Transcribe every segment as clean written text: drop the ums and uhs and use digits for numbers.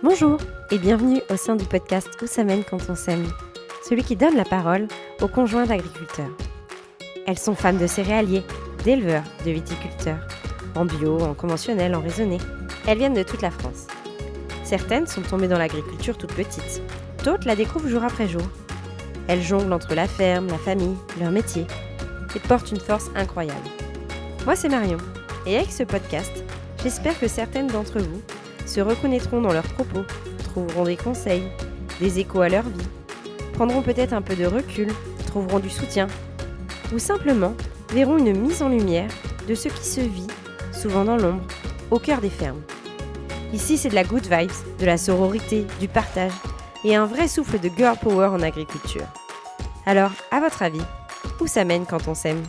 Bonjour et bienvenue au sein du podcast Où ça mène quand on s'aime, celui qui donne la parole aux conjoints d'agriculteurs. Elles sont femmes de céréaliers, d'éleveurs, de viticulteurs, en bio, en conventionnel, en raisonné. Elles viennent de toute la France. Certaines sont tombées dans l'agriculture toutes petites, d'autres la découvrent jour après jour. Elles jonglent entre la ferme, la famille, leur métier et portent une force incroyable. Moi c'est Marion et avec ce podcast, j'espère que certaines d'entre vous se reconnaîtront dans leurs propos, trouveront des conseils, des échos à leur vie, prendront peut-être un peu de recul, trouveront du soutien, ou simplement verront une mise en lumière de ce qui se vit, souvent dans l'ombre, au cœur des fermes. Ici, c'est de la good vibes, de la sororité, du partage, et un vrai souffle de girl power en agriculture. Alors, à votre avis, où ça mène quand on s'aime ?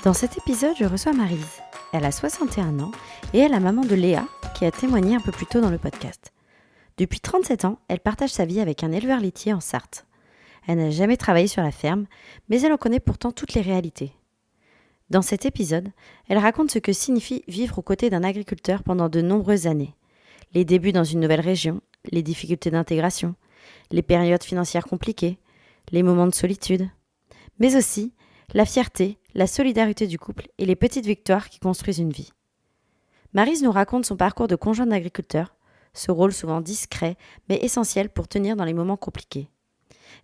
Dans cet épisode, je reçois Maryse. Elle a 61 ans et est la maman de Léa, qui a témoigné un peu plus tôt dans le podcast. Depuis 37 ans, elle partage sa vie avec un éleveur laitier en Sarthe. Elle n'a jamais travaillé sur la ferme, mais elle en connaît pourtant toutes les réalités. Dans cet épisode, elle raconte ce que signifie vivre aux côtés d'un agriculteur pendant de nombreuses années. Les débuts dans une nouvelle région, les difficultés d'intégration, les périodes financières compliquées, les moments de solitude, mais aussi la fierté, la solidarité du couple et les petites victoires qui construisent une vie. Maryse nous raconte son parcours de conjointe d'agriculteur, ce rôle souvent discret mais essentiel pour tenir dans les moments compliqués.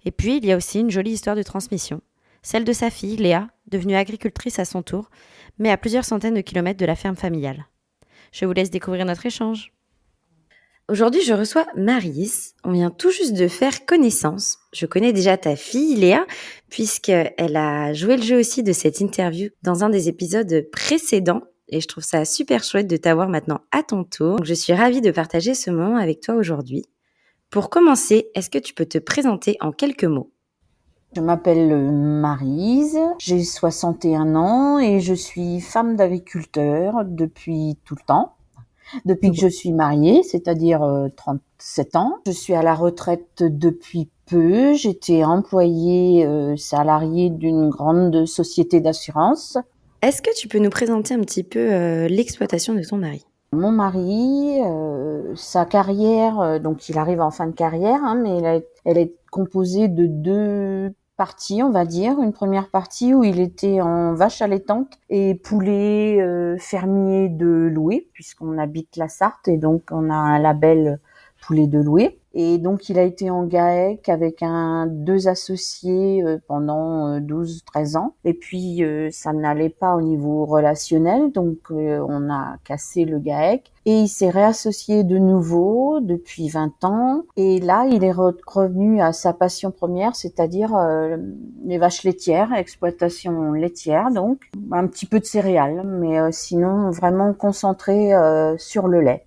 Et puis il y a aussi une jolie histoire de transmission, celle de sa fille Léa, devenue agricultrice à son tour, mais à plusieurs centaines de kilomètres de la ferme familiale. Je vous laisse découvrir notre échange. Aujourd'hui, je reçois Maryse. On vient tout juste de faire connaissance. Je connais déjà ta fille, Léa, puisqu'elle a joué le jeu aussi de cette interview dans un des épisodes précédents. Et je trouve ça super chouette de t'avoir maintenant à ton tour. Donc, je suis ravie de partager ce moment avec toi aujourd'hui. Pour commencer, est-ce que tu peux te présenter en quelques mots ? Je m'appelle Maryse, j'ai 61 ans et je suis femme d'agriculteur depuis tout le temps. Depuis que je suis mariée, c'est-à-dire 37 ans. Je suis à la retraite depuis peu. J'étais employée salariée d'une grande société d'assurance. Est-ce que tu peux nous présenter un petit peu l'exploitation de ton mari ? Mon mari, sa carrière, donc il arrive en fin de carrière, mais elle est composée de deux parties, on va dire. Une première partie où il était en vache allaitante et poulet fermier de Loué, puisqu'on habite la Sarthe et donc on a un label poulet de Loué. Et donc il a été en GAEC avec deux associés pendant 12-13 ans. Et puis ça n'allait pas au niveau relationnel, donc on a cassé le GAEC. Et il s'est réassocié de nouveau depuis 20 ans. Et là, il est revenu à sa passion première, c'est-à-dire les vaches laitières, exploitation laitière, donc un petit peu de céréales, mais sinon vraiment concentré sur le lait.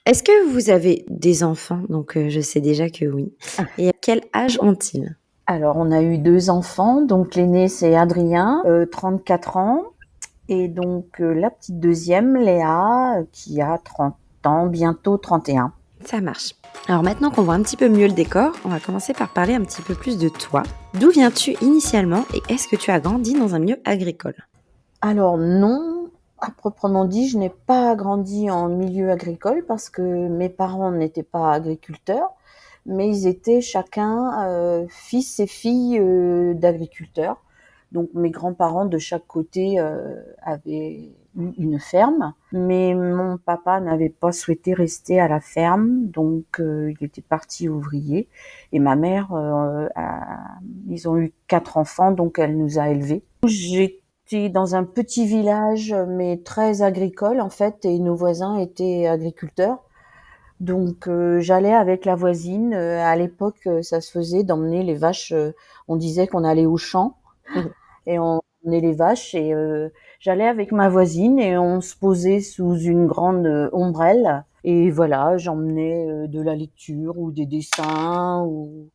Est-ce que vous avez des enfants ? Donc, je sais déjà que oui. Et à quel âge ont-ils ? Alors, on a eu deux enfants. Donc, l'aîné, c'est Adrien, 34 ans. Et donc, la petite deuxième, Léa, qui a 30 ans, bientôt 31. Ça marche. Alors maintenant qu'on voit un petit peu mieux le décor, on va commencer par parler un petit peu plus de toi. D'où viens-tu initialement et est-ce que tu as grandi dans un milieu agricole ? Alors, non, à proprement dit, je n'ai pas grandi en milieu agricole parce que mes parents n'étaient pas agriculteurs, mais ils étaient chacun fils et filles d'agriculteurs. Donc mes grands-parents de chaque côté avaient eu une ferme, mais mon papa n'avait pas souhaité rester à la ferme, donc il était parti ouvrier. Et ma mère, ils ont eu 4 enfants, donc elle nous a élevés. J'étais dans un petit village, mais très agricole en fait, et nos voisins étaient agriculteurs. Donc j'allais avec la voisine. À l'époque, ça se faisait d'emmener les vaches. On disait qu'on allait au champ et on emmenait les vaches. Et j'allais avec ma voisine et on se posait sous une grande ombrelle. Et voilà, j'emmenais de la lecture ou des dessins. Ou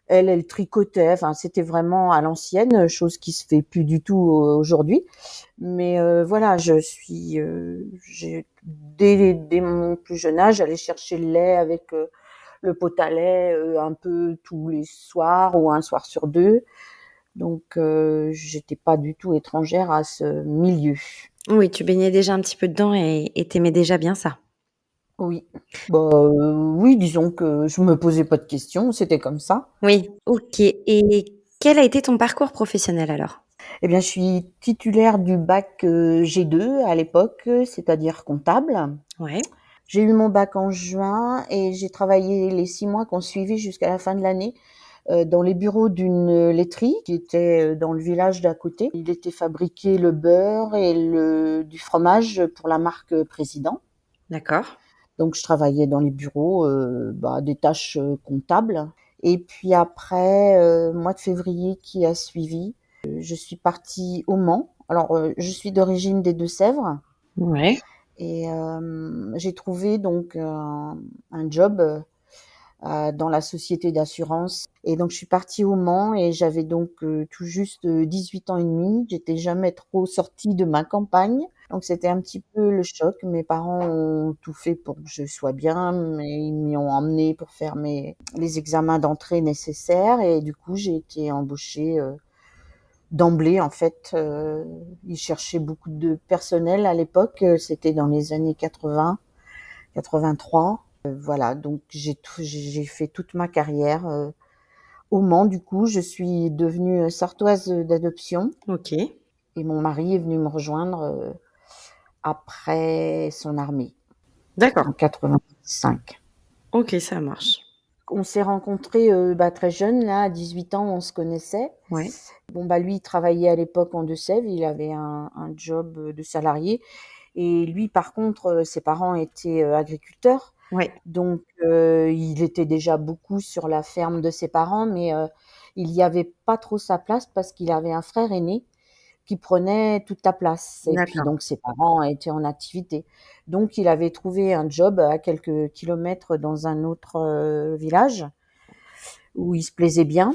elle tricotait. Enfin, c'était vraiment à l'ancienne, chose qui se fait plus du tout aujourd'hui. Mais voilà, dès mon plus jeune âge, j'allais chercher le lait avec le pot à lait un peu tous les soirs ou un soir sur deux. Donc j'étais pas du tout étrangère à ce milieu. Oui, tu baignais déjà un petit peu dedans et t'aimais déjà bien ça. Oui. Bah, oui, disons que je me posais pas de questions, c'était comme ça. Oui, OK, et quel a été ton parcours professionnel alors? Eh bien, je suis titulaire du bac, G2 à l'époque, c'est-à-dire comptable. Ouais, J'ai eu mon bac en juin et j'ai travaillé les 6 mois qui ont suivi jusqu'à la fin de l'année, dans les bureaux d'une laiterie qui était, dans le village d'à côté. Il était fabriqué le beurre et du fromage pour la marque, Président. d'accord. Donc je travaillais dans les bureaux, des tâches, comptables et puis après, mois de février qui a suivi, je suis partie au Mans. Alors, je suis d'origine des Deux-Sèvres Ouais, et j'ai trouvé donc un job, dans la société d'assurance et donc je suis partie au Mans et j'avais donc, tout juste, 18 ans et demi. J'étais jamais trop sortie de ma campagne, donc c'était un petit peu le choc. Mes parents ont tout fait pour que je sois bien, mais ils m'y ont emmenée pour faire les examens d'entrée nécessaires et du coup, j'ai été embauchée, d'emblée en fait. Ils cherchaient beaucoup de personnel à l'époque, c'était dans les années 80-83. Voilà, donc j'ai fait toute ma carrière, au Mans. Du coup, je suis devenue, sartoise, d'adoption OK, et mon mari est venu me rejoindre, après son armée d'accord. en 85. OK, ça marche. On s'est rencontrés, très jeunes là, à 18 ans, on se connaissait. Ouais, Bon, lui, il travaillait à l'époque en Deux-Sèvres, il avait un job, de salarié et lui, par contre, ses parents étaient, agriculteurs. ouais, Donc, il était déjà beaucoup sur la ferme de ses parents, mais, il y avait pas trop sa place parce qu'il avait un frère aîné qui prenait toute la place et puis d'accord. donc ses parents étaient en activité. Donc il avait trouvé un job à quelques kilomètres dans un autre, village où il se plaisait bien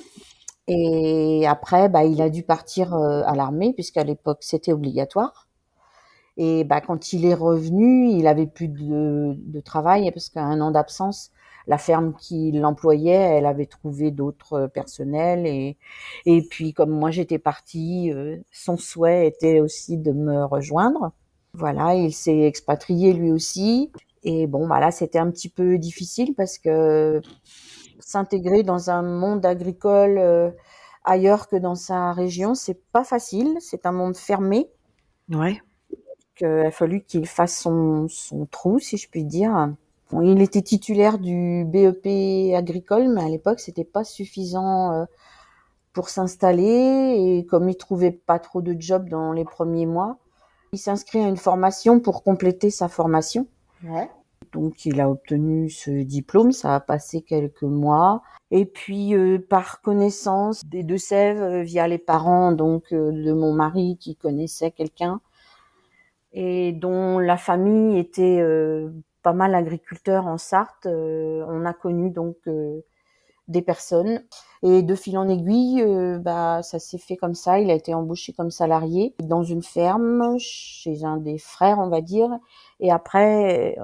et après, il a dû partir, à l'armée puisqu'à l'époque c'était obligatoire et quand il est revenu, il avait plus de travail parce qu'un an d'absence, la ferme qui l'employait, elle avait trouvé d'autres personnels et puis comme moi j'étais partie, son souhait était aussi de me rejoindre. Voilà, il s'est expatrié lui aussi et bon, là, c'était un petit peu difficile parce que s'intégrer dans un monde agricole, ailleurs que dans sa région, c'est pas facile, c'est un monde fermé. Ouais, Il a fallu qu'il fasse son trou, si je puis dire. Bon, il était titulaire du BEP agricole, mais à l'époque, c'était pas suffisant pour s'installer. Et comme il trouvait pas trop de job dans les premiers mois, il s'inscrit à une formation pour compléter sa formation. ouais. Donc, il a obtenu ce diplôme. Ça a passé quelques mois. Et puis, par connaissance des Deux-Sèvres, via les parents donc de mon mari qui connaissait quelqu'un, et dont la famille était pas mal agriculteur en Sarthe. On a connu donc des personnes et de fil en aiguille, ça s'est fait comme ça. Il a été embauché comme salarié dans une ferme chez un des frères, on va dire, et après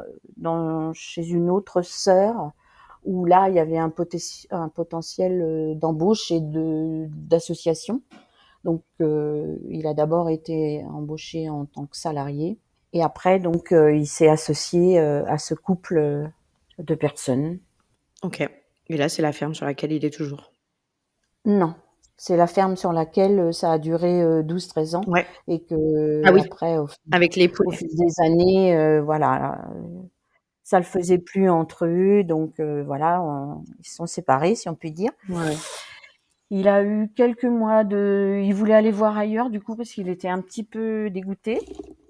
chez une autre sœur où là il y avait un potentiel d'embauche et d'association. Donc, il a d'abord été embauché en tant que salarié et après, donc, il s'est associé à ce couple de personnes. OK, et là, c'est la ferme sur laquelle il est toujours? Non, c'est la ferme sur laquelle ça a duré 12-13 ans Ouais. et que Ah oui, après, avec les au poulets. fil des années, voilà, ça le faisait plus entre eux, donc voilà, ils se sont séparés, si on peut dire. Ouais. Il a eu quelques mois il voulait aller voir ailleurs, du coup, parce qu'il était un petit peu dégoûté.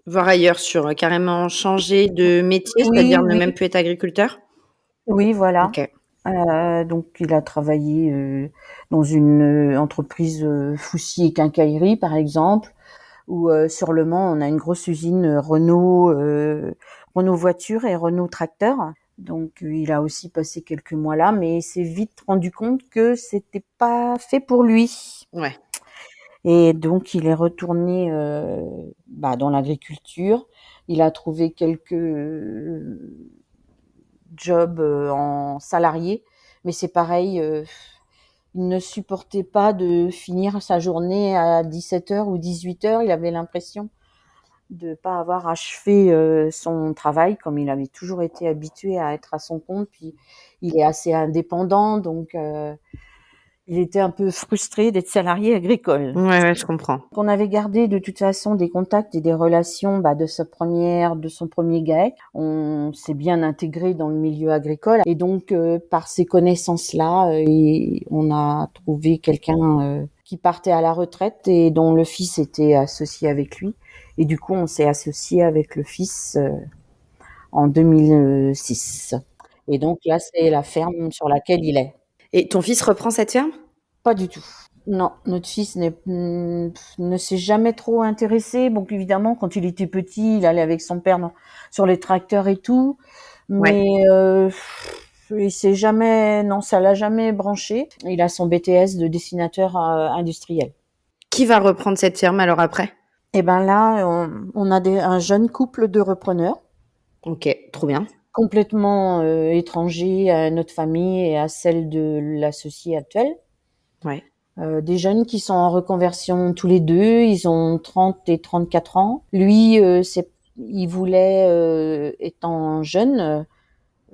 Voir ailleurs sur, carrément changer de métier, Oui, c'est-à-dire ne oui. même plus être agriculteur? Oui, voilà. OK. Donc il a travaillé, dans une, entreprise, Foussier et Quincaillerie, par exemple, ou, sur Le Mans, on a une grosse usine, Renault Voiture et Renault Tracteur. Donc, il a aussi passé quelques mois là, mais il s'est vite rendu compte que c'était pas fait pour lui. Ouais. Et donc il est retourné, dans l'agriculture. Il a trouvé quelques, jobs, en salarié, mais c'est pareil, il ne supportait pas de finir sa journée à 17 heures ou 18 heures. Il avait l'impression de pas avoir achevé son travail, comme il avait toujours été habitué à être à son compte. Puis il est assez indépendant, donc il était un peu frustré d'être salarié agricole. Ouais, je comprends. On avait gardé de toute façon des contacts et des relations de de son premier GAEC. On s'est bien intégré dans le milieu agricole et donc par ces connaissances-là, on a trouvé quelqu'un qui partait à la retraite et dont le fils était associé avec lui. Et du coup, on s'est associé avec le fils en 2006. Et donc là, c'est la ferme sur laquelle il est. Et ton fils reprend cette ferme? Pas du tout. Non, notre fils ne s'est jamais trop intéressé. Bon, évidemment, quand il était petit, il allait avec son père sur les tracteurs et tout, Ouais. mais il s'est jamais, non, ça l'a jamais branché. Il a son BTS de dessinateur industriel. Qui va reprendre cette ferme alors après? Et ben là, on a un jeune couple de repreneurs, Ok, trop bien. complètement étrangers à notre famille et à celle de l'associé actuel. Ouais. Des jeunes qui sont en reconversion tous les deux, ils ont 30 et 34 ans. Lui, il voulait, étant jeune,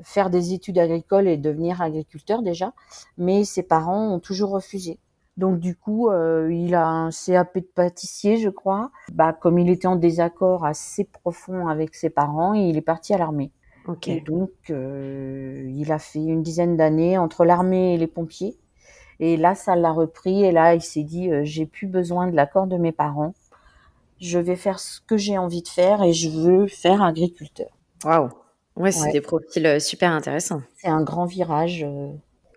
faire des études agricoles et devenir agriculteur déjà, mais ses parents ont toujours refusé. Donc du coup, il a un CAP de pâtissier, je crois. Comme il était en désaccord assez profond avec ses parents, il est parti à l'armée. Ok. Et donc, il a fait une dizaine d'années entre l'armée et les pompiers. Et là, ça l'a repris. Et là, il s'est dit, j'ai plus besoin de l'accord de mes parents. Je vais faire ce que j'ai envie de faire et je veux faire agriculteur. Waouh. Ouais, c'est Ouais, des profils super intéressants. c'est un grand virage.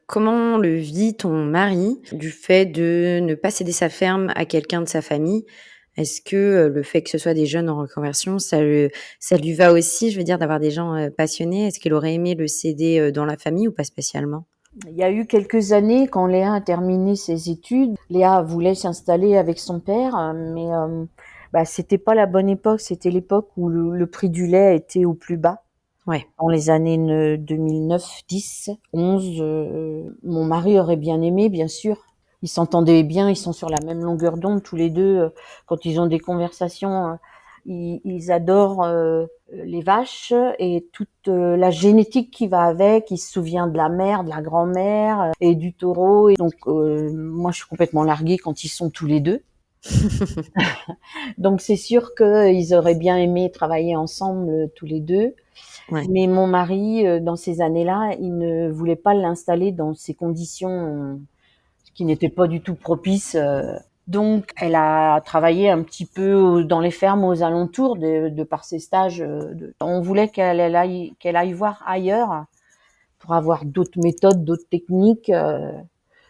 Comment le vit ton mari du fait de ne pas céder sa ferme à quelqu'un de sa famille? Est-ce que le fait que ce soit des jeunes en reconversion, ça lui va aussi, je veux dire, d'avoir des gens passionnés? Est-ce qu'il aurait aimé le céder dans la famille ou pas spécialement? Il y a eu quelques années, quand Léa a terminé ses études, Léa voulait s'installer avec son père, mais c'était pas la bonne époque. C'était l'époque où le prix du lait était au plus bas. Ouais. Dans les années 2009, 10, 11, mon mari aurait bien aimé, bien sûr. Ils s'entendaient bien, ils sont sur la même longueur d'onde tous les deux. Quand ils ont des conversations, ils adorent les vaches et toute la génétique qui va avec. Il se souvient de la mère, de la grand-mère et du taureau. Et donc, moi, je suis complètement larguée quand ils sont tous les deux. Donc, c'est sûr qu'ils auraient bien aimé travailler ensemble tous les deux. Ouais. Mais mon mari, dans ces années-là, il ne voulait pas l'installer dans ces conditions qui n'étaient pas du tout propices. Donc, elle a travaillé un petit peu dans les fermes aux alentours de par ses stages. On voulait qu'elle aille voir ailleurs pour avoir d'autres méthodes, d'autres techniques.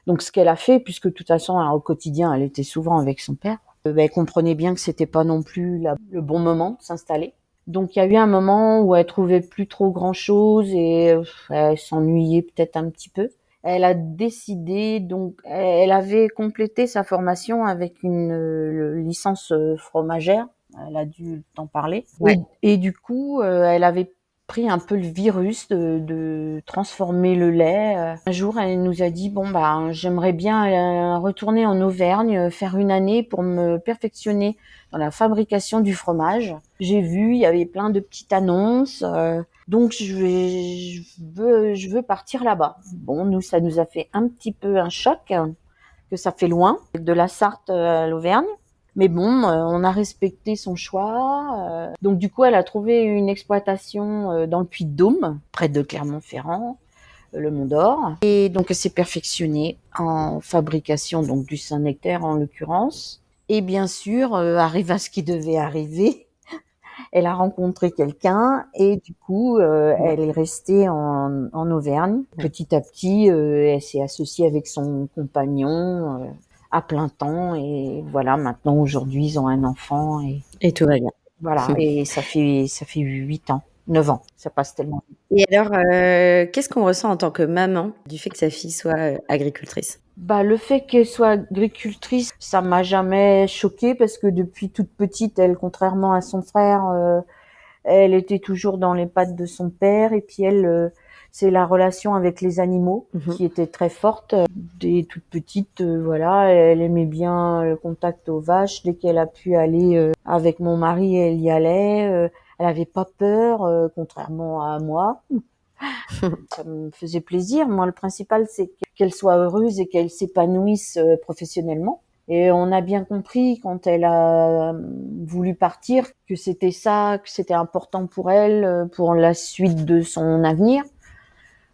Donc, ce qu'elle a fait, puisque de toute façon, au quotidien, elle était souvent avec son père, elle comprenait bien que c'était pas non plus le bon moment de s'installer. Donc il y a eu un moment où elle trouvait plus trop grand-chose et elle s'ennuyait peut-être un petit peu. Elle a décidé, donc elle avait complété sa formation avec une licence fromagère. Elle a dû t'en parler. Ouais. Et du coup, elle avait pris un peu le virus de transformer le lait. Un jour, elle nous a dit bon j'aimerais bien retourner en Auvergne, faire une année pour me perfectionner dans la fabrication du fromage. J'ai vu, il y avait plein de petites annonces, donc je veux partir là-bas. Bon, nous, ça nous a fait un petit peu un choc, que ça fait loin, de la Sarthe à l'Auvergne. Mais bon, on a respecté son choix. Donc du coup, elle a trouvé une exploitation dans le Puy-de-Dôme, près de Clermont-Ferrand, le Mont d'Or. Et donc elle s'est perfectionnée en fabrication donc du Saint-Nectaire en l'occurrence. Et bien sûr, arriva ce qui devait arriver. Elle a rencontré quelqu'un et du coup, elle est restée en Auvergne. Petit à petit, elle s'est associée avec son compagnon à plein temps et voilà, maintenant aujourd'hui, ils ont un enfant Et tout va bien. voilà, et ça fait 8 ans, 9 ans, ça passe tellement vite. Et alors, qu'est-ce qu'on ressent en tant que maman du fait que sa fille soit agricultrice? Le fait qu'elle soit agricultrice, ça m'a jamais choquée parce que depuis toute petite, elle, contrairement à son frère, elle était toujours dans les pattes de son père et puis elle, c'est la relation avec les animaux qui était très forte. Dès toute petite, voilà, elle aimait bien le contact aux vaches. Dès qu'elle a pu aller avec mon mari, elle y allait. Elle avait pas peur, contrairement à moi. Ça me faisait plaisir. Moi, le principal, c'est qu'elle soit heureuse et qu'elle s'épanouisse professionnellement. Et on a bien compris quand elle a voulu partir que c'était ça, que c'était important pour elle, pour la suite de son avenir.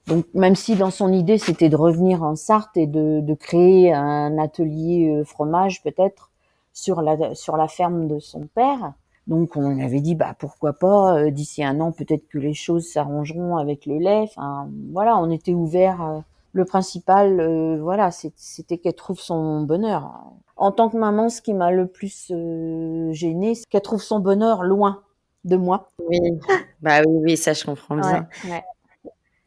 Donc, même si dans son idée, c'était de revenir en Sarthe et de créer un atelier fromage peut-être sur la ferme de son père. Donc, on avait dit, bah, pourquoi pas, d'ici un an, peut-être que les choses s'arrangeront avec le lait. Enfin, voilà, on était ouverts. Le principal, voilà, c'était qu'elle trouve son bonheur. En tant que maman, ce qui m'a le plus gênée, c'est qu'elle trouve son bonheur loin de moi. Oui, bah oui, oui, ça je comprends Ouais, bien. ouais.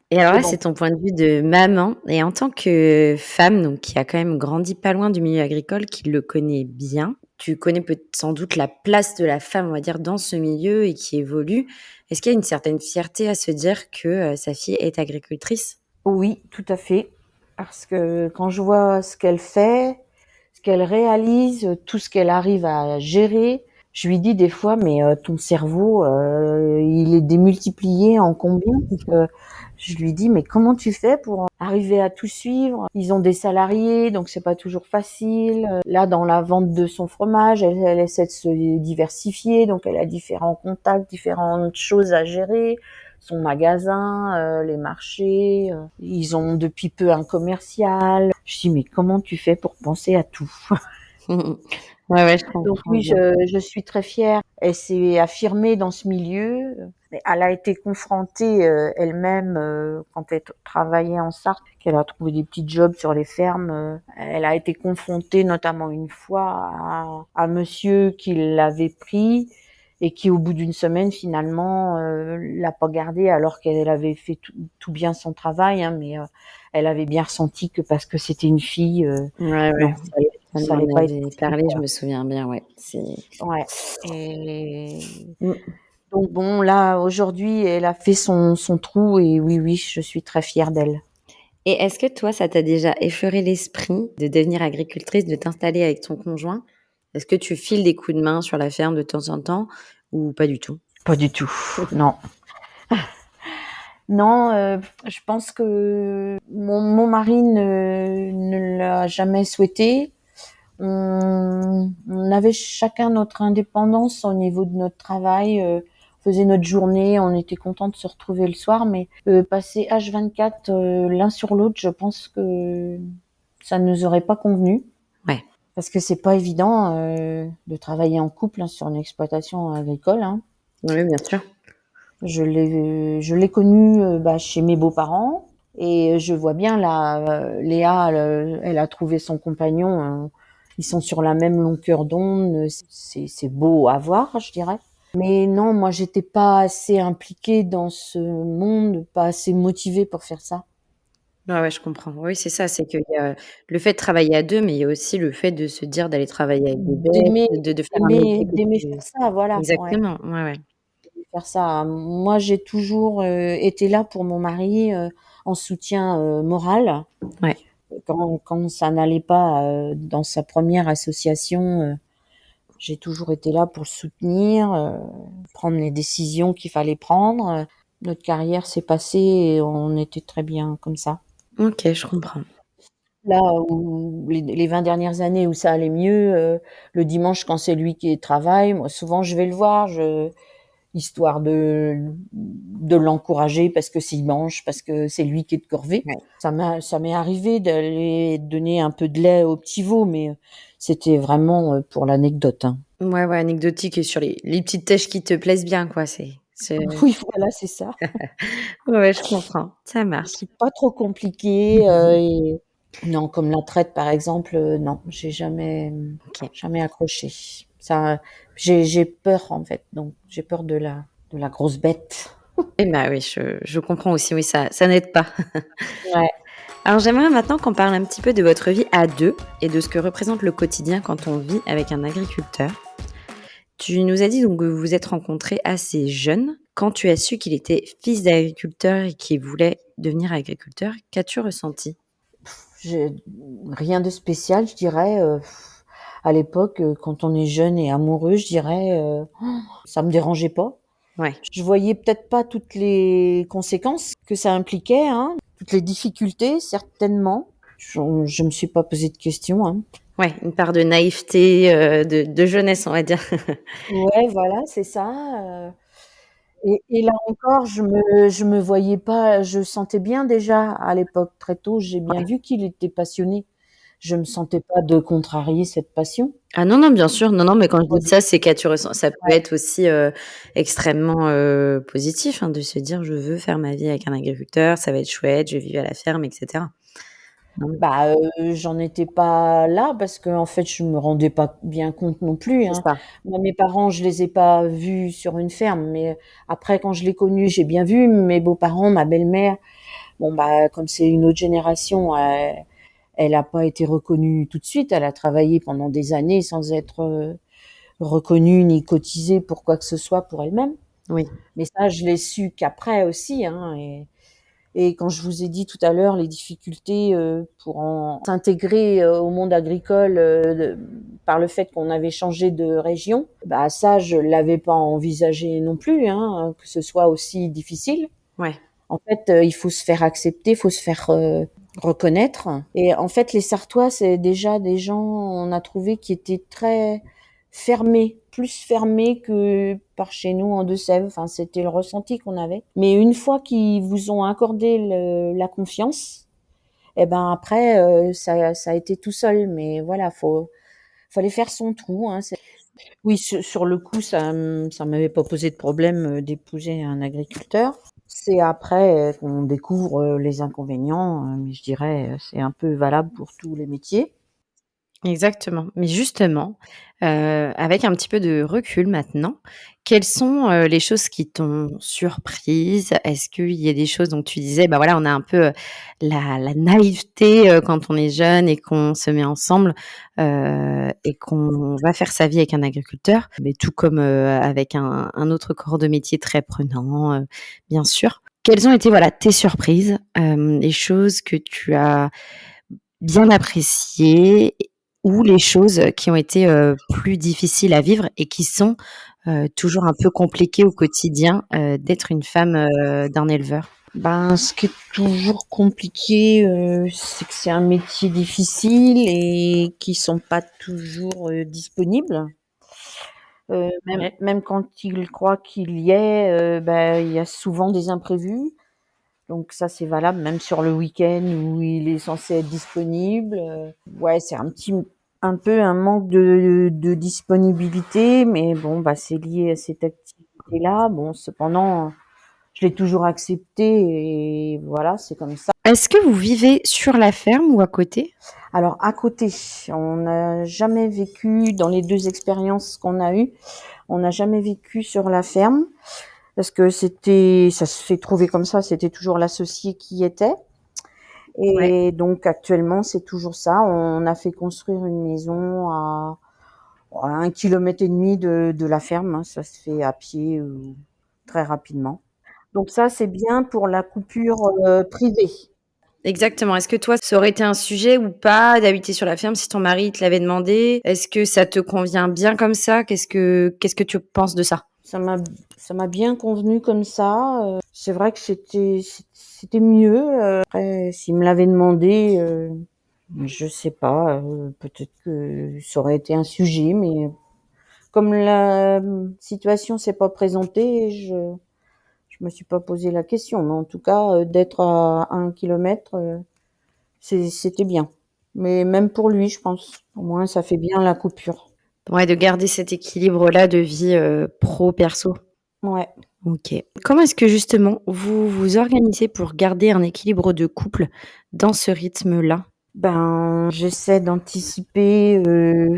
Et alors Mais là, bon, c'est ton point de vue de maman et en tant que femme, donc qui a quand même grandi pas loin du milieu agricole, qui le connaît bien, tu connais sans doute la place de la femme, on va dire, dans ce milieu et qui évolue. Est-ce qu'il y a une certaine fierté à se dire que sa fille est agricultrice? oui, tout à fait. Parce que quand je vois ce qu'elle fait, ce qu'elle réalise, tout ce qu'elle arrive à gérer, je lui dis des fois, mais ton cerveau, il est démultiplié en combien? Parce que je lui dis, mais comment tu fais pour arriver à tout suivre? Ils ont des salariés, donc c'est pas toujours facile. Là, dans la vente de son fromage, elle essaie de se diversifier, donc elle a différents contacts, différentes choses à gérer. Son magasin, les marchés, ils ont depuis peu un commercial. Je dis, mais comment tu fais pour penser à tout? Ouais, ouais, je Donc comprends oui, bien. je suis très fière. Elle s'est affirmée dans ce milieu. Elle a été confrontée elle-même quand elle travaillait en Sarthe, qu'elle a trouvé des petits jobs sur les fermes. Elle a été confrontée notamment une fois à monsieur qui l'avait pris et qui au bout d'une semaine finalement l'a pas gardée alors qu'elle avait fait tout bien son travail, hein, mais elle avait bien ressenti que parce que c'était une fille, Ouais, non, ouais. Elle ça allait m'en pas être avait possible, parlé, je quoi. me souviens bien, ouais. Ouais. Et Mmh. donc bon, là, aujourd'hui, elle a fait son trou et oui, oui, je suis très fière d'elle. Et est-ce que toi, ça t'a déjà effleuré l'esprit de devenir agricultrice, de t'installer avec ton conjoint? Est-ce que tu files des coups de main sur la ferme de temps en temps ou pas du tout? Pas du tout, non. Non, je pense que mon mari ne l'a jamais souhaité. On avait chacun notre indépendance au niveau de notre travail, on faisait notre journée, on était contents de se retrouver le soir, mais passer H24 l'un sur l'autre, je pense que ça ne nous aurait pas convenu. Ouais. Parce que c'est pas évident de travailler en couple, hein, sur une exploitation agricole, hein. Oui, bien sûr. Je l'ai connu chez mes beaux-parents et je vois bien là, Léa, elle a trouvé son compagnon. Ils sont sur la même longueur d'onde. C'est beau à voir, je dirais. Mais non, moi j'étais pas assez impliquée dans ce monde, pas assez motivée pour faire ça. Ouais, ouais, je comprends. Oui, c'est ça, c'est qu'il y a le fait de travailler à 2, mais il y a aussi le fait de se dire d'aller travailler avec des D'aimer, bêtes, de faire un métier que d'aimer tu faire ça, voilà, ouais. exactement, ouais, ouais. Faire ça. Moi, j'ai toujours été là pour mon mari en soutien moral. Ouais. Quand ça n'allait pas dans sa première association, j'ai toujours été là pour le soutenir, prendre les décisions qu'il fallait prendre. Notre carrière s'est passée et on était très bien comme ça. OK, je comprends. Là où les 20 dernières années où ça allait mieux, le dimanche quand c'est lui qui travaille, moi souvent je vais le voir, histoire de l'encourager parce que s'il mange, parce que c'est lui qui est de corvée. Ouais. Ça m'est arrivé d'aller donner un peu de lait au petit veau, mais c'était vraiment pour l'anecdote, hein. Ouais, ouais, anecdotique et sur les petites tâches qui te plaisent bien, quoi, c'est Oui, voilà, c'est ça. ouais, ouais, je comprends, ça Des marche. trucs pas trop compliqués et non, comme la traite par exemple, non, j'ai OK. jamais accroché. Ça, j'ai peur en fait, donc j'ai peur de la grosse bête. Et bah, oui, je comprends aussi, oui, ça n'aide pas. Ouais. Alors j'aimerais maintenant qu'on parle un petit peu de votre vie à 2 et de ce que représente le quotidien quand on vit avec un agriculteur. Tu nous as dit donc que vous vous êtes rencontrés assez jeunes. Quand tu as su qu'il était fils d'agriculteur et qu'il voulait devenir agriculteur, qu'as-tu ressenti? J'ai rien de spécial, je dirais. À l'époque, quand on est jeune et amoureux, je dirais, ça me dérangeait pas. Ouais. Je voyais peut-être pas toutes les conséquences que ça impliquait, hein, toutes les difficultés, certainement. Je me suis pas posé de questions, hein. Ouais, une part de naïveté, de jeunesse, on va dire. Ouais, voilà, c'est ça. Et là encore, je me voyais pas. Je sentais bien déjà à l'époque, très tôt, j'ai bien Ouais. vu qu'il était passionné. Je me sentais pas de contrarier cette passion. Ah non, non, bien sûr. Non, non, mais quand je dis Produire. ça, c'est qu'as-tu ressens ça peut Ouais. être aussi, extrêmement, positif, hein, de se dire: «Je veux faire ma vie avec un agriculteur, ça va être chouette, je vais vivre à la ferme» et cetera. Non, mais Bah, j'en étais pas là parce qu'en fait, je me rendais pas bien compte non plus, c'est hein. ça. Moi, mes parents, je les ai pas vus sur une ferme, mais après, quand je l'ai connu, j'ai bien vu mes beaux-parents, ma belle-mère. Bon, bah, comme c'est une autre génération, elle a pas été reconnue tout de suite. Elle a travaillé pendant des années sans être, reconnue ni cotisée pour quoi que ce soit pour elle-même. Oui. Mais ça, je l'ai su qu'après aussi, hein. Et quand je vous ai dit tout à l'heure les difficultés, pour s'intégrer, au monde agricole, par le fait qu'on avait changé de région, bah, ça je l'avais pas envisagé non plus, hein, que ce soit aussi difficile. Ouais. En fait, il faut se faire accepter, il faut se faire, reconnaître. Et en fait, les Sartois, c'est déjà des gens, on a trouvé, qui étaient très fermés, plus fermés que par chez nous en Deux-Sèvres. Enfin, c'était le ressenti qu'on avait. Mais une fois qu'ils vous ont accordé la confiance, eh ben après, ça a été tout seul. Mais voilà, fallait faire son trou, hein. Oui, sur le coup, ça m'avait pas posé de problème, d'épouser un agriculteur. C'est après, qu'on découvre, les inconvénients, mais je dirais, c'est un peu valable pour tous les métiers. Exactement. Mais justement, avec un petit peu de recul maintenant, quelles sont, les choses qui t'ont surprise? Est-ce qu'il y a des choses donc tu disais, bah, voilà, on a un peu, la naïveté, quand on est jeune et qu'on se met ensemble, et qu'on va faire sa vie avec un agriculteur, mais tout comme, avec un autre corps de métier très prenant, bien sûr. Quelles ont été, voilà, tes surprises, les choses que tu as bien appréciées ou les choses qui ont été, plus difficiles à vivre et qui sont, toujours un peu compliquées au quotidien, d'être une femme, d'un éleveur? Ben, ce qui est toujours compliqué, c'est que c'est un métier difficile et qui sont pas toujours, disponibles. Même Ouais. même quand ils croient qu'il y est, bah, il y a souvent des imprévus. Donc ça, c'est valable même sur le week-end où il est censé être disponible. Ouais, c'est un peu un manque de disponibilité, mais bon, bah, c'est lié à cette activité-là. Bon, cependant, je l'ai toujours accepté et voilà, c'est comme ça. Est-ce que vous vivez sur la ferme ou à côté? Alors à côté, on n'a jamais vécu dans les 2 expériences qu'on a eues, on n'a jamais vécu sur la ferme parce que ça s'est trouvé comme ça, c'était toujours l'associé qui y était. Ouais. Et donc actuellement, c'est toujours ça. On a fait construire une maison à 1,5 km de la ferme, hein. Ça se fait à pied, très rapidement. Donc ça, c'est bien pour la coupure, privée. Exactement. Est-ce que toi, ça aurait été un sujet ou pas d'habiter sur la ferme si ton mari te l'avait demandé? Est-ce que ça te convient bien comme ça? Qu'est-ce que tu penses de ça? Ça m'a ça m'a bien convenu comme ça. C'est vrai que c'était mieux. Après, s'il me l'avait demandé, je sais pas, peut-être que ça aurait été un sujet, mais comme la situation s'est pas présentée, je me suis pas posé la question. Mais en tout cas, d'être à 1 kilomètre, c'était bien. Mais même pour lui, je pense. Au moins, ça fait bien la coupure. Ouais, de garder cet équilibre-là de vie, pro perso. Ouais. OK. Comment est-ce que justement vous vous organisez pour garder un équilibre de couple dans ce rythme-là? J'essaie d'anticiper,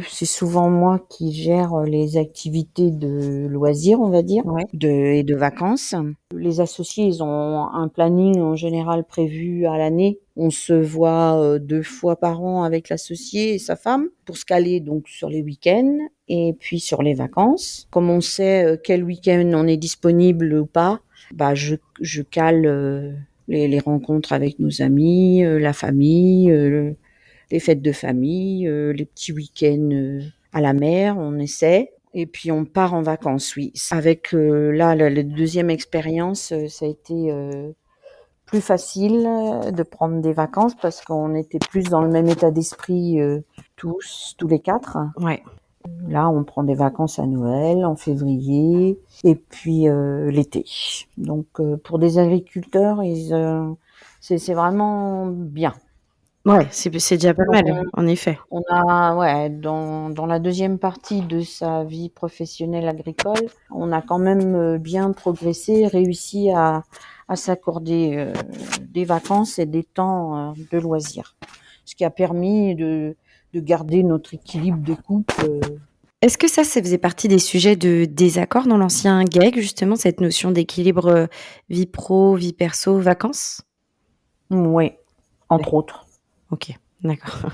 c'est souvent moi qui gère les activités de loisirs, on va dire, Ouais. et de vacances. Les associés, ils ont un planning en général prévu à l'année. On se voit 2 fois par an avec l'associé et sa femme pour se caler donc sur les week-ends et puis sur les vacances. Comme on sait, quel week-end on est disponible ou pas, je cale, les rencontres avec nos amis, la famille, les fêtes de famille, les petits week-ends à la mer, on essaie. Et puis on part en vacances, oui. Avec là, la deuxième expérience, ça a été plus facile de prendre des vacances parce qu'on était plus dans le même état d'esprit tous les quatre. Ouais. Là, on prend des vacances à Noël, en février, et puis l'été. Donc, pour des agriculteurs, c'est vraiment bien. Ouais, c'est déjà pas Donc, mal, en effet. on a, ouais, dans la deuxième partie de sa vie professionnelle agricole, on a quand même bien progressé, réussi à s'accorder des vacances et des temps de loisirs. Ce qui a permis de garder notre équilibre de couple. Est-ce que ça faisait partie des sujets de désaccord dans l'ancien GAEC, justement, cette notion d'équilibre, vie pro, vie perso, vacances? Oui, Ouais. entre autres. OK, d'accord.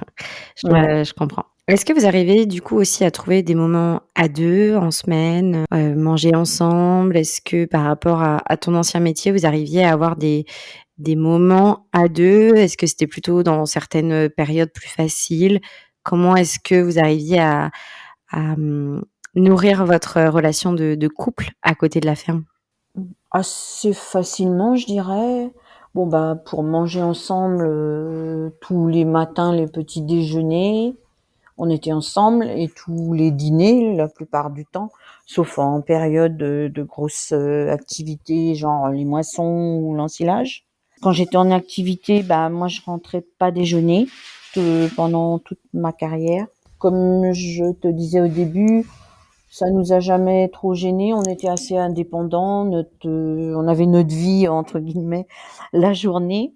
Ouais. Je comprends. Est-ce que vous arrivez du coup aussi à trouver des moments à 2 en semaine, manger ensemble? Est-ce que par rapport à ton ancien métier, vous arriviez à avoir des moments à 2? Est-ce que c'était plutôt dans certaines périodes plus faciles? Comment est-ce que vous arriviez à nourrir votre relation de couple à côté de la ferme? Assez facilement, je dirais. Bon, pour manger ensemble tous les matins, les petits déjeuners, on était ensemble et tous les dîners, la plupart du temps, sauf en période de grosses activités, genre les moissons ou l'ensilage. Quand j'étais en activité, moi, je rentrais pas déjeuner pendant toute ma carrière. Comme je te disais au début, ça nous a jamais trop gênés. On était assez indépendants. On avait notre vie entre guillemets la journée.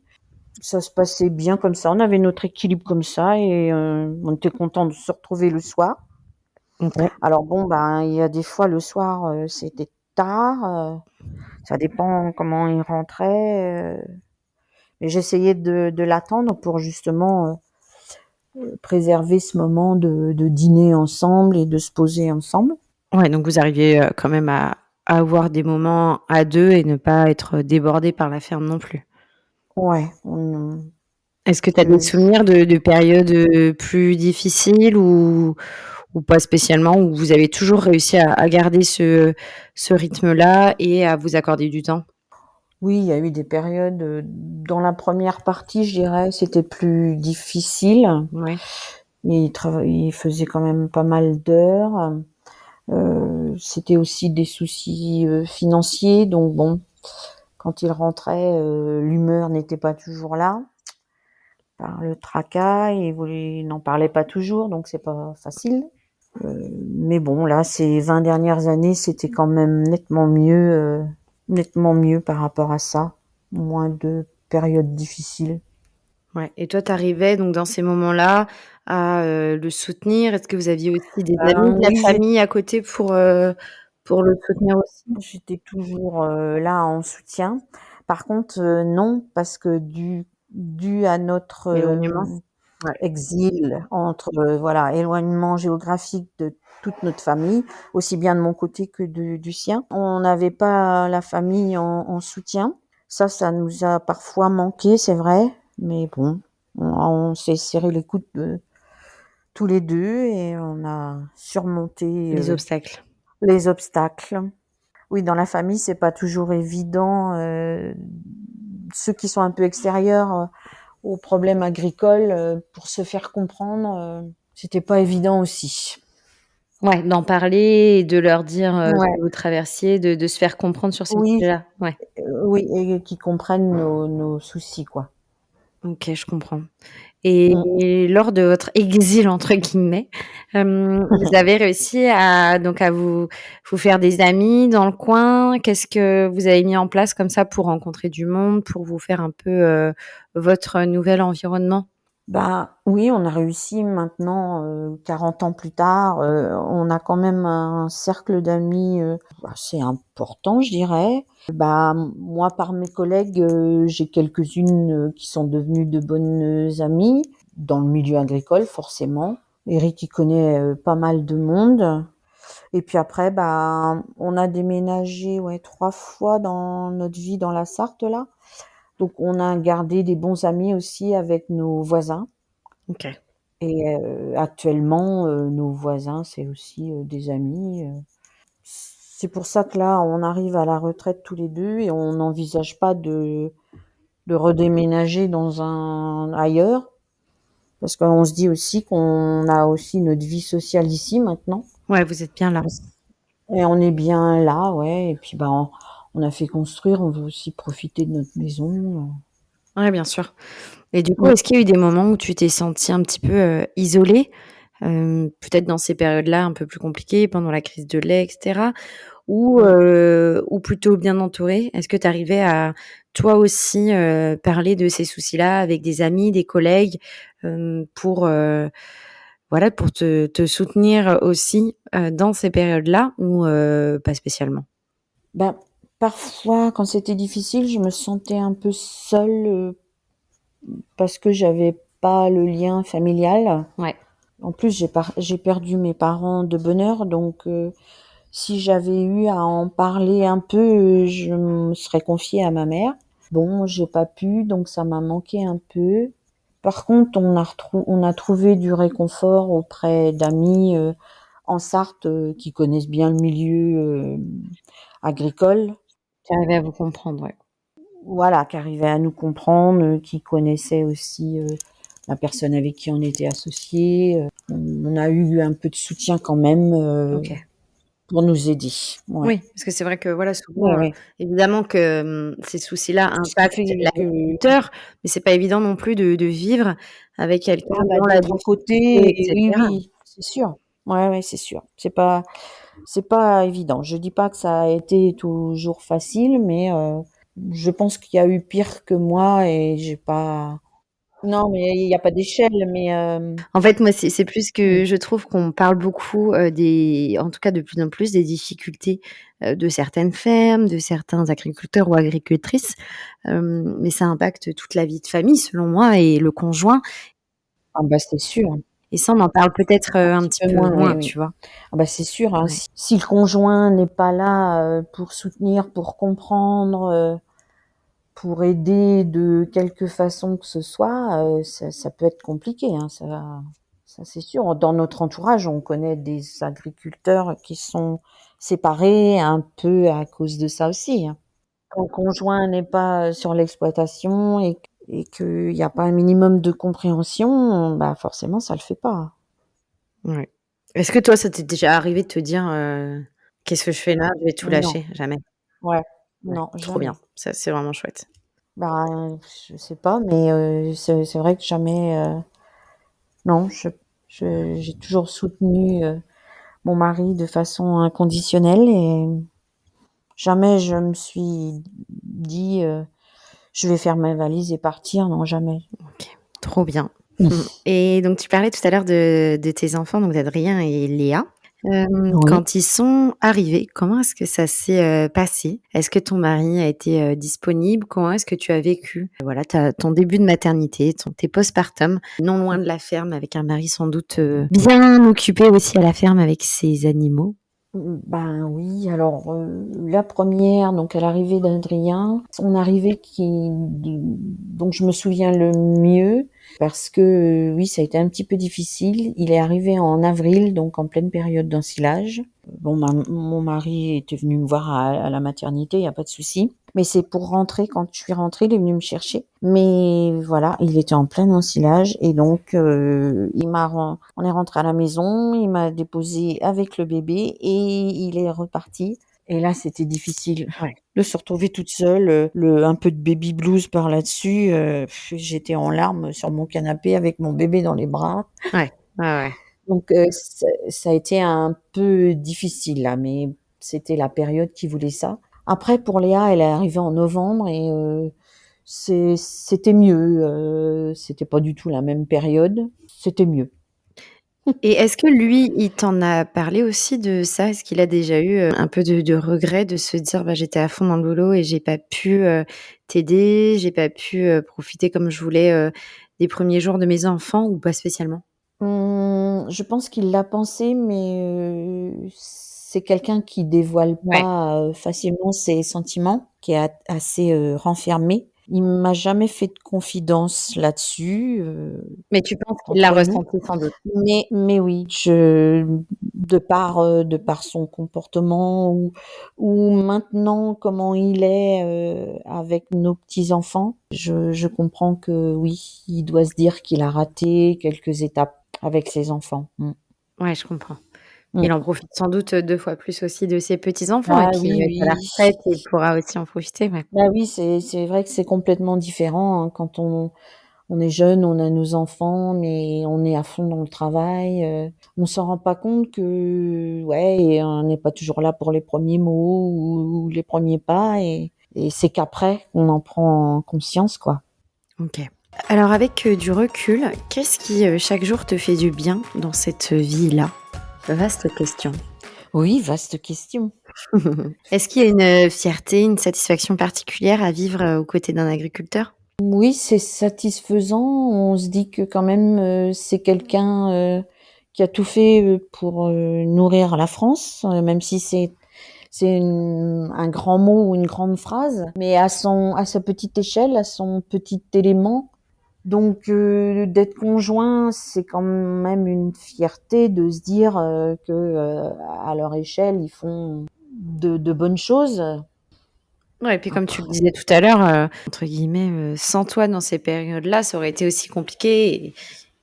Ça se passait bien comme ça. On avait notre équilibre comme ça et on était content de se retrouver le soir. OK. Alors bon, il y a des fois le soir, c'était tard. Ça dépend comment il rentrait. Mais j'essayais de l'attendre pour justement préserver ce moment de dîner ensemble et de se poser ensemble. Ouais, donc vous arriviez, quand même à avoir des moments à 2 et ne pas être débordés par la ferme non plus? Ouais, Est-ce que tu as des je souvenirs de périodes, plus difficiles ou pas spécialement, où vous avez toujours réussi à garder ce rythme-là et à vous accorder du temps? Oui, il y a eu des périodes, dans la première partie, je dirais, c'était plus difficile. Ouais. Il faisait quand même pas mal d'heures. C'était aussi des soucis, financiers, donc bon, quand il rentrait, l'humeur n'était pas toujours là. Par le tracas, il n'en parlait pas toujours, donc c'est pas facile. Mais bon, là, ces 20 dernières années, c'était quand même nettement mieux par rapport à ça. Moins de périodes difficiles. Ouais, et toi, tu arrivais donc dans ces moments-là à, le soutenir? Est-ce que vous aviez aussi des amis, de la Oui, famille à côté pour le soutenir aussi? j'étais toujours là en soutien. Par contre, non, parce que dû à notre L'éloignement? Ouais. exil, entre voilà, éloignement géographique de toute notre famille, aussi bien de mon côté que du sien, on n'avait pas la famille en soutien. Ça nous a parfois manqué, c'est vrai, mais bon, on s'est serré les coudes tous les deux et on a surmonté Les obstacles. les obstacles. Oui, dans la famille, c'est pas toujours évident. Ceux qui sont un peu extérieurs aux problèmes agricoles, pour se faire comprendre, c'était pas évident aussi. Ouais, d'en parler et de leur dire, ce Ouais, que vous traversiez, de se faire comprendre sur ces oui, sujets-là. Ouais. oui, et qui comprennent nos soucis, quoi. OK, je comprends. Mmh. Et lors de votre «exil» entre guillemets, vous avez réussi à vous faire des amis dans le coin? Qu'est-ce que vous avez mis en place comme ça pour rencontrer du monde, pour vous faire un peu, votre nouvel environnement? Bah, oui, on a réussi maintenant, 40 ans plus tard, on a quand même un cercle d'amis, assez important, je dirais. Bah, moi, par mes collègues, j'ai quelques-unes, qui sont devenues de bonnes amies, dans le milieu agricole forcément. Eric, il connaît, pas mal de monde et puis après, bah, on a déménagé, ouais, 3 fois dans notre vie dans la Sarthe là. Donc on a gardé des bons amis aussi avec nos voisins. Ok. Et actuellement, nos voisins, c'est aussi, des amis. C'est pour ça que là, on arrive à la retraite tous les 2 et on n'envisage pas de redéménager dans un ailleurs. Parce qu'on se dit aussi qu'on a aussi notre vie sociale ici maintenant. Ouais, vous êtes bien là. Et on est bien là, ouais. Et puis, bah, on a fait construire, on veut aussi profiter de notre maison. Ouais, bien sûr. Et du coup, Mm. est-ce qu'il y a eu des moments où tu t'es sentie un petit peu isolée, peut-être dans ces périodes-là un peu plus compliquées, pendant la crise de lait, etc., Mm. ou plutôt bien entourée? Est-ce que tu arrivais à, toi aussi, parler de ces soucis-là avec des amis, des collègues, pour, voilà, pour te soutenir aussi dans ces périodes-là ou pas spécialement? Bah, parfois, quand c'était difficile, je me sentais un peu seule, parce que j'avais pas le lien familial. Ouais. En plus, j'ai perdu mes parents de bonne heure, donc si j'avais eu à en parler un peu, je me serais confiée à ma mère. Bon, j'ai pas pu, donc ça m'a manqué un peu. Par contre, on a trouvé du réconfort auprès d'amis en Sarthe qui connaissent bien le milieu agricole. Tu arrivais à vous comprendre, ouais. Voilà, qui arrivaient à nous comprendre, qui connaissaient aussi la personne avec qui on était associés. On a eu un peu de soutien quand même OK. pour nous aider. Ouais, Oui, parce que c'est vrai que voilà, ouais, souvent, ouais. évidemment que, ces soucis-là C'est ce qui impactent fait que l'agriculteur, mais c'est pas évident non plus de vivre avec quelqu'un ah bah dont la d'être à côté, difficulté et oui, cetera. oui, c'est sûr. Ouais, ouais, c'est sûr. C'est pas évident. Je dis pas que ça a été toujours facile, mais je pense qu'il y a eu pire que moi et j'ai pas. Non, mais il y a pas d'échelle, mais En fait, moi, c'est plus mmh. que je trouve qu'on parle beaucoup, des en tout cas de plus en plus des difficultés, de certaines fermes, de certains agriculteurs ou agricultrices, mais ça impacte toute la vie de famille selon moi et le conjoint Ah bah c'est sûr. et ça, on en parle peut-être, Un un petit petit peu peu moins, oui, moins, oui. tu vois? Ah bah, c'est sûr, hein, Ouais. si le conjoint n'est pas là, pour soutenir, pour comprendre, pour aider de quelque façon que ce soit, ça peut être compliqué, hein, ça c'est sûr. Dans notre entourage, on connaît des agriculteurs qui sont séparés un peu à cause de ça aussi, hein. Quand le conjoint n'est pas, sur l'exploitation et qu'il y a pas un minimum de compréhension, bah, forcément ça le fait pas. Ouais. Est-ce que toi, ça t'est déjà arrivé de te dire, «Qu'est-ce que je fais là? Je vais tout Non, lâcher». Jamais? ouais, Ouais, non, trop bien. jamais. Ça, c'est vraiment chouette. Bah, je sais pas, mais c'est vrai que jamais, non, j'ai toujours soutenu, mon mari de façon inconditionnelle et jamais je me suis dit, «Je vais faire mes valises et partir», non, jamais. OK, trop bien. Et donc tu parlais tout à l'heure de tes enfants, donc d'Adrien et Léa. Oui. Quand ils sont arrivés, comment est-ce que ça s'est, passé? Est-ce que ton mari a été, disponible? Comment est-ce que tu as vécu, voilà, ta ton début de maternité, tes postpartum, non loin de la ferme avec un mari sans doute, bien occupé aussi à la ferme avec ses animaux? Ben oui, alors, la première, donc à l'arrivée d'Adrien, son arrivée qui dont je me souviens le mieux parce que, oui, ça a été un petit peu difficile. Il est arrivé en avril, donc en pleine période d'ensilage. Bon, mon mari était venu me voir à la maternité, il y a pas de souci. Mais c'est pour rentrer, quand je suis rentrée, il est venu me chercher. Mais voilà, il était en plein ensilage et donc on est rentré à la maison, il m'a déposé avec le bébé et il est reparti. Et là, c'était difficile Ouais. de se retrouver toute seule, un peu de baby blues par là-dessus. J'étais en larmes sur mon canapé avec mon bébé dans les bras. Ouais. Ouais, ouais. Donc ça a été un peu difficile là, mais c'était la période qui voulait ça. Après pour Léa, elle est arrivée en novembre et c'était mieux. C'était pas du tout la même période. C'était mieux. Et est-ce que lui, il t'en a parlé aussi de ça? Est-ce qu'il a déjà eu, un peu de regret de se dire: «Bah, j'étais à fond dans le boulot et j'ai pas pu, t'aider, j'ai pas pu, profiter comme je voulais, des premiers jours de mes enfants» ou pas spécialement? Je pense qu'il l'a pensé, mais c'est quelqu'un qui dévoile Ouais. pas, facilement ses sentiments, qui est assez, renfermé. Il m'a jamais fait de confidence là-dessus, Mais tu penses qu'il l'a entre nous. ressenti sans doute? Mais oui, de par son comportement ou maintenant comment il est, avec nos petits-enfants, je comprends que oui, il doit se dire qu'il a raté quelques étapes avec ses enfants. Ouais, je comprends. Mmh. Il en profite sans doute, 2 fois plus aussi de ses petits-enfants et Ah puis il oui, va être à la oui. retraite et il pourra aussi en profiter, ouais. Bah oui, c'est vrai que c'est complètement différent, hein, quand on est jeune, on a nos enfants, mais on est à fond dans le travail, on s'en rend pas compte que ouais, et on n'est pas toujours là pour les premiers mots ou les premiers pas et c'est qu'après qu'on en prend conscience, quoi. OK. Alors avec, du recul, qu'est-ce qui, chaque jour te fait du bien dans cette vie-là? Vaste question. Oui, vaste question. Est-ce qu'il y a une, fierté, une satisfaction particulière à vivre, aux côtés d'un agriculteur? Oui, c'est satisfaisant. On se dit que quand même, c'est quelqu'un, qui a tout fait, pour, nourrir la France, même si c'est un grand mot ou une grande phrase, mais à sa petite échelle, à son petit élément. Donc, d'être conjoint, c'est quand même une fierté de se dire, que, à leur échelle, ils font de bonnes choses. Ouais et puis comme tu le Après disais tout à l'heure, entre guillemets, «sans toi dans ces périodes-là, ça aurait été aussi compliqué»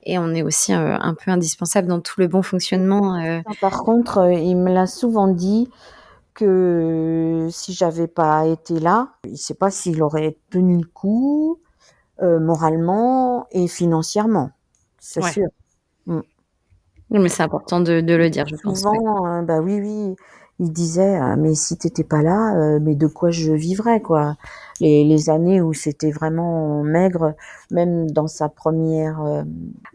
et on est aussi, un peu indispensable dans tout le bon fonctionnement, ça, par contre, il me l'a souvent dit que si j'avais pas été là, il sait pas s'il aurait tenu le coup, moralement et financièrement, c'est ouais. sûr. Mmh. Non mais c'est important de le dire, je pense, ouais. Souvent, bah, oui, oui, il disait: «Mais si tu étais pas là, mais de quoi je vivrais, quoi?» Les années où c'était vraiment maigre, même dans sa première re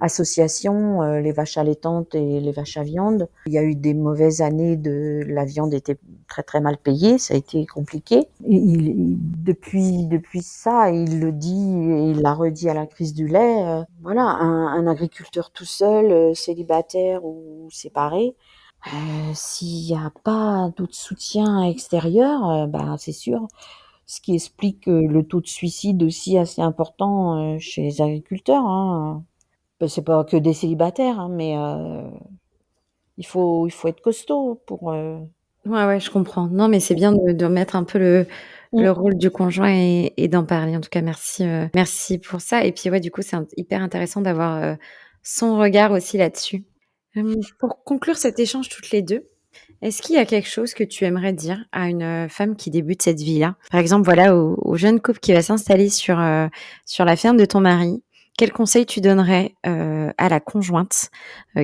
association, les vaches allaitantes et les vaches à viande, il y a eu des mauvaises années de la viande était très, très mal payée, ça a été compliqué. Et depuis ça, il le dit et il l'a redit à la crise du lait, voilà, un agriculteur tout seul, célibataire ou séparé, s'il y a pas d'autres soutiens extérieurs, bah, c'est sûr, ce qui explique, le taux de suicide aussi assez important, chez les agriculteurs, hein. Bah, c'est pas que des célibataires, hein, mais il faut être costaud pour, Ouais, ouais, je comprends. Non, mais c'est bien de remettre un peu le mmh. rôle du conjoint et d'en parler. En tout cas, merci, merci pour ça et puis, ouais, du coup, c'est hyper intéressant d'avoir, son regard aussi là-dessus. Pour conclure cet échange toutes les 2, est-ce qu'il y a quelque chose que tu aimerais dire à une, femme qui débute cette vie-là? Par exemple, voilà, au jeune couple qui va s'installer sur la ferme de ton mari, quels conseils tu donnerais, à la conjointe,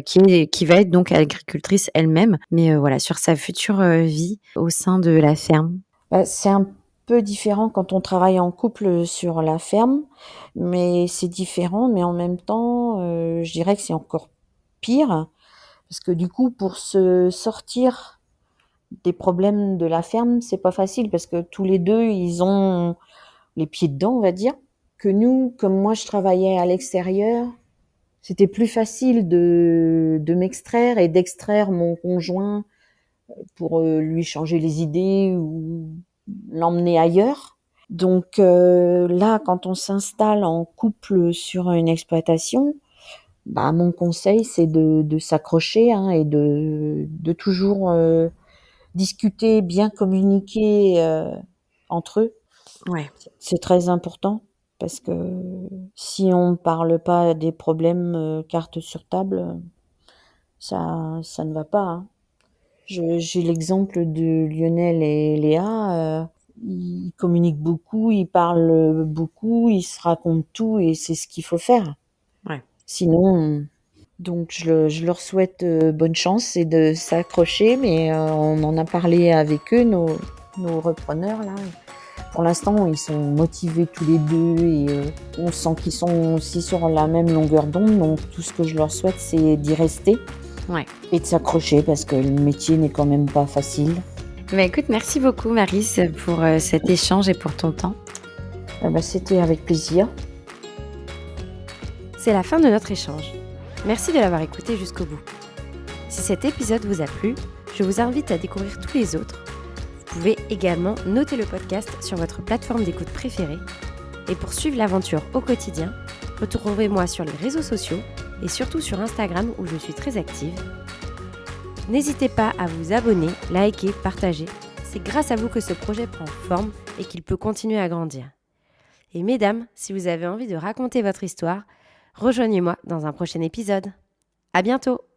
qui va être donc agricultrice elle-même, mais, voilà, sur sa future, vie au sein de la ferme? Bah, c'est un peu différent quand on travaille en couple, sur la ferme, mais c'est différent, mais en même temps, je dirais que c'est encore pire parce que du coup, pour se sortir des problèmes de la ferme, c'est pas facile parce que tous les 2 ils ont les pieds dedans, on va dire. Que nous, comme moi je travaillais à l'extérieur, c'était plus facile de m'extraire et d'extraire mon conjoint pour, lui changer les idées ou l'emmener ailleurs. Donc, là, quand on s'installe en couple sur une exploitation, bah, mon conseil, c'est de s'accrocher, hein, et de toujours, discuter, bien communiquer, entre eux. Ouais. C'est très important parce que si on parle pas des problèmes, cartes sur table, ça ne va pas, hein. J'ai l'exemple de Lionel et Léa, ils communiquent beaucoup, ils parlent, beaucoup, ils se racontent tout et c'est ce qu'il faut faire. Ouais. Sinon donc je leur souhaite, bonne chance et de s'accrocher mais on en a parlé avec eux, nos repreneurs là. pour l'instant, ils sont motivés tous les deux et on sent qu'ils sont aussi sur la même longueur d'onde. Donc tout ce que je leur souhaite, c'est d'y rester Ouais. et de s'accrocher parce que le métier n'est quand même pas facile. Écoute, merci beaucoup Maryse pour cet échange et pour ton temps. C'était avec plaisir. C'est la fin de notre échange. Merci de l'avoir écouté jusqu'au bout. Si cet épisode vous a plu, je vous invite à découvrir tous les autres. Vous pouvez également noter le podcast sur votre plateforme d'écoute préférée. Et pour suivre l'aventure au quotidien, retrouvez-moi sur les réseaux sociaux et surtout sur Instagram où je suis très active. N'hésitez pas à vous abonner, liker, partager. C'est grâce à vous que ce projet prend forme et qu'il peut continuer à grandir. Et mesdames, si vous avez envie de raconter votre histoire, rejoignez-moi dans un prochain épisode. À bientôt!